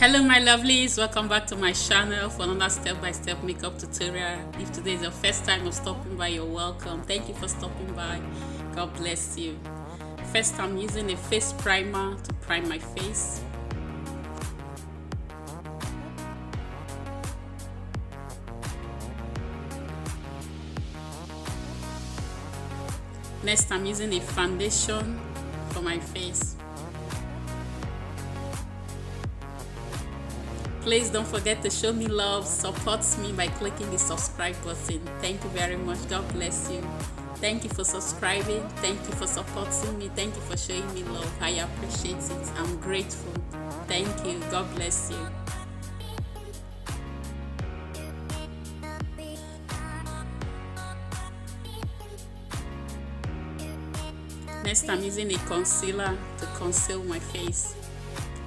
Hello my lovelies, welcome back to my channel for another step-by-step makeup tutorial. If today is your first time of stopping by, you're welcome. Thank you for stopping by. God bless you. First, I'm using a face primer to prime my face. Next, I'm using a foundation for my face. Please don't forget to show me love, support me by clicking the subscribe button. Thank you very much. God bless you. Thank you for subscribing. Thank you for supporting me. Thank you for showing me love. I appreciate it. I'm grateful. Thank you. God bless you. Next, I'm using a concealer to conceal my face.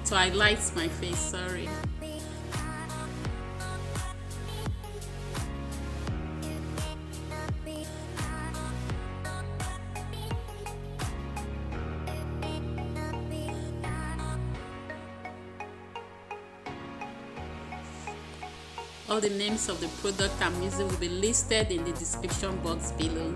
To highlight my face, sorry. All the names of the product I'm using will be listed in the description box below.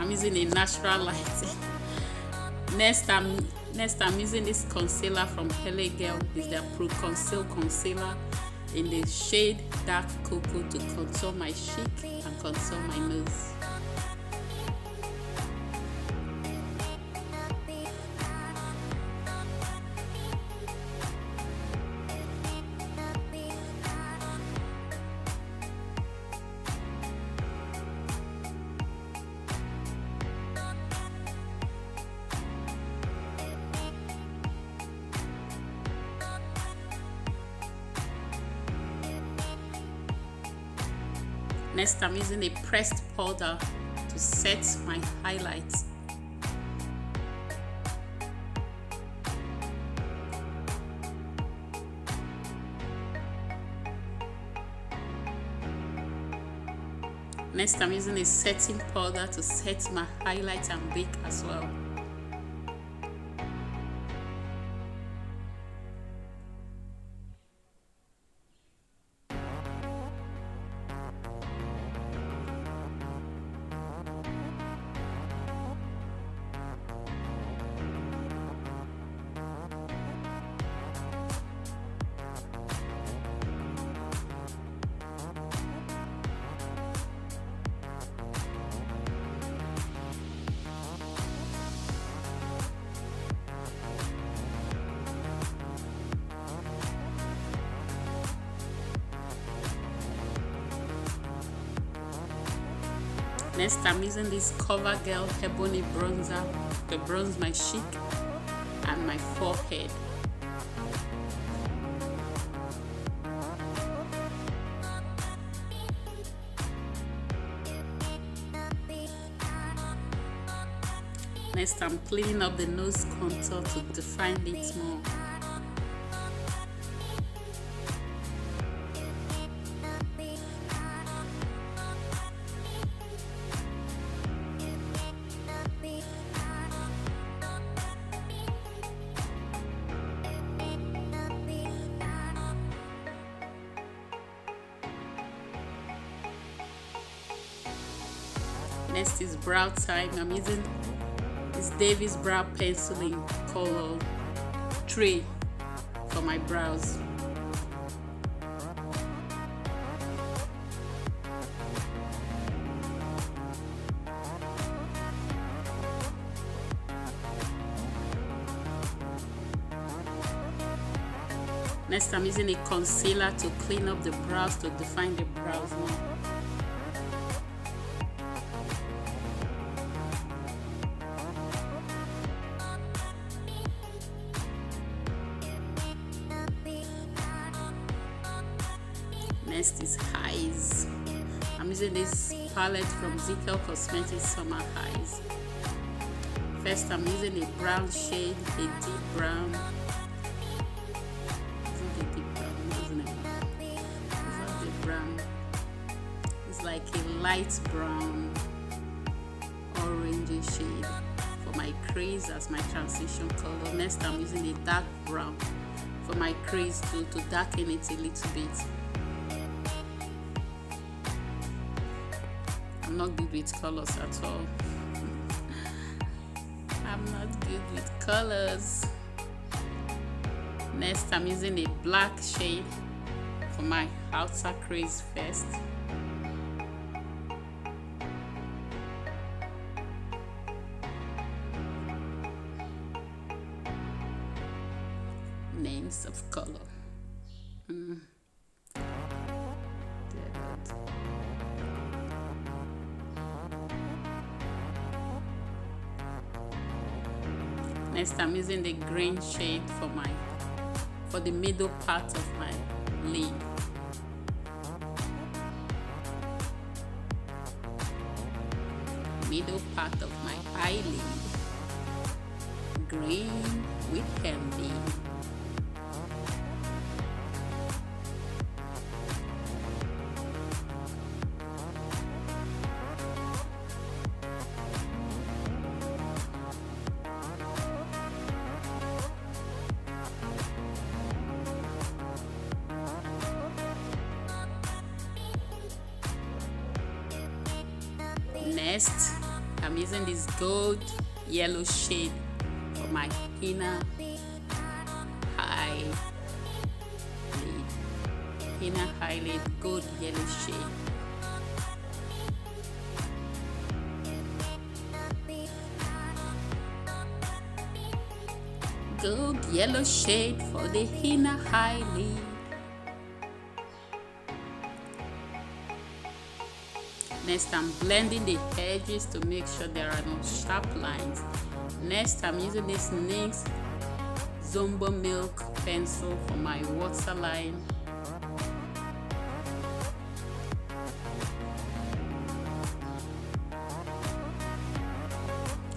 I'm using a natural light. Next I'm using this concealer from LA Girl. It's their Pro Conceal Concealer in the shade Dark Cocoa to contour my cheek and contour my nose. Next, I'm using a pressed powder to set my highlights. Next, I'm using a setting powder to set my highlights and bake as well. Next, I'm using this CoverGirl Ebony Bronzer to bronze my cheek and my forehead. Next, I'm cleaning up the nose contour to define it more. Next is brow time. I'm using this Davis Brow Pencil in color 3 for my brows. Next, I'm using a concealer to clean up the brows to define the brows more. Next is eyes. I'm using this palette from ZK Cosmetics Summer Eyes. First, I'm using a brown shade, a deep brown. Isn't it deep brown? Isn't it? It's not deep brown. It's like a light brown, orangey shade for my crease as my transition color. Next, I'm using a dark brown for my crease to darken it a little bit. I'm not good with colors at all. I'm not good with colors. Next, I'm using a black shade for my outer crease first. Names of color. Next, I'm using the green shade for the middle part of my lid. Middle part of my eyelid. Green with candy. Next, I'm using this gold yellow shade for my inner eyelid. Inner eyelid, gold yellow shade. Gold yellow shade for the inner eyelid. Next, I'm blending the edges to make sure there are no sharp lines. Next, I'm using this NYX Zombo Milk pencil for my waterline.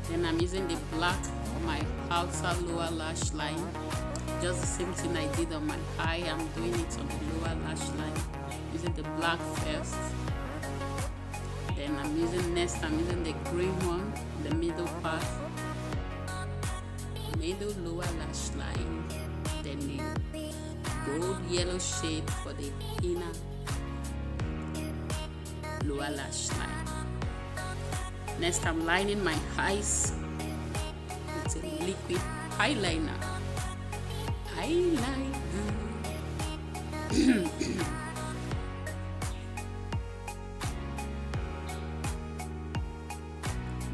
Then I'm using the black for my outer lower lash line. Just the same thing I did on my eye, I'm doing it on the lower lash line. Using the black first. Then I'm using the green one, the middle part, middle lower lash line, then the gold yellow shade for the inner lower lash line. Next, I'm lining my eyes with a liquid eyeliner.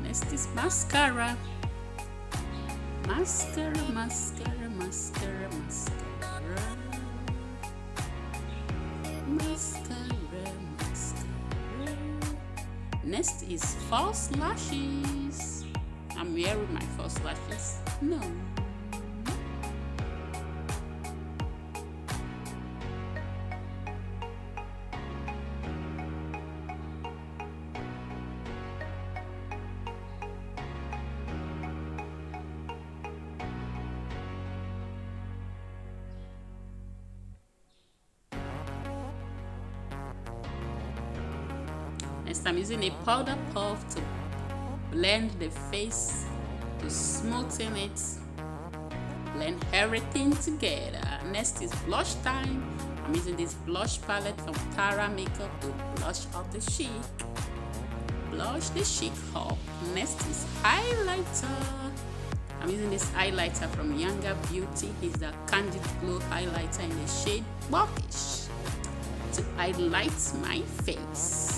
Next is mascara. Mascara. Next is false lashes. I'm wearing my false lashes. No. Next, I'm using a powder puff to blend the face, to smoothen it, blend everything together. Next is blush time. I'm using this blush palette from Tara Makeup to blush up the cheek. Blush the cheek up. Next is highlighter. I'm using this highlighter from Younger Beauty. It's the Candid Glow highlighter in the shade Kporkish to highlight my face.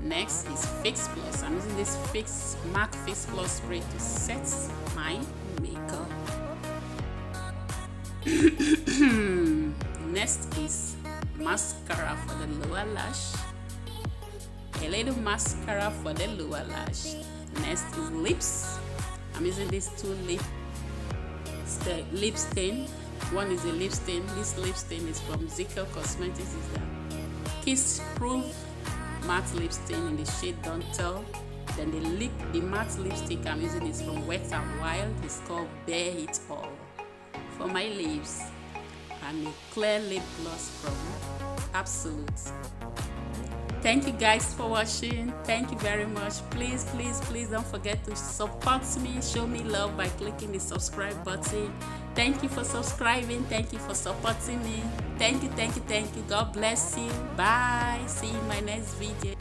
Next is Fix Plus. I'm using this MAC Fix Plus spray to set my makeup. Next is mascara for the lower lash. A little mascara for the lower lash. Next is lips. I'm using these two Lipstain One is a lipstain. This lipstain is from Zico Cosmetics. It's a Kiss Proof matte lipstain in the shade Don't Tell. Then the matte lipstick I'm using is from Wet n Wild. It's called Bear It All. For my lips, and a clear lip gloss from Absolute. Thank you guys for watching. Thank you very much. Please don't forget to support me, show me love by clicking the subscribe button. Thank you for subscribing. Thank you for supporting me. Thank you. God bless you. Bye. See you in my next video.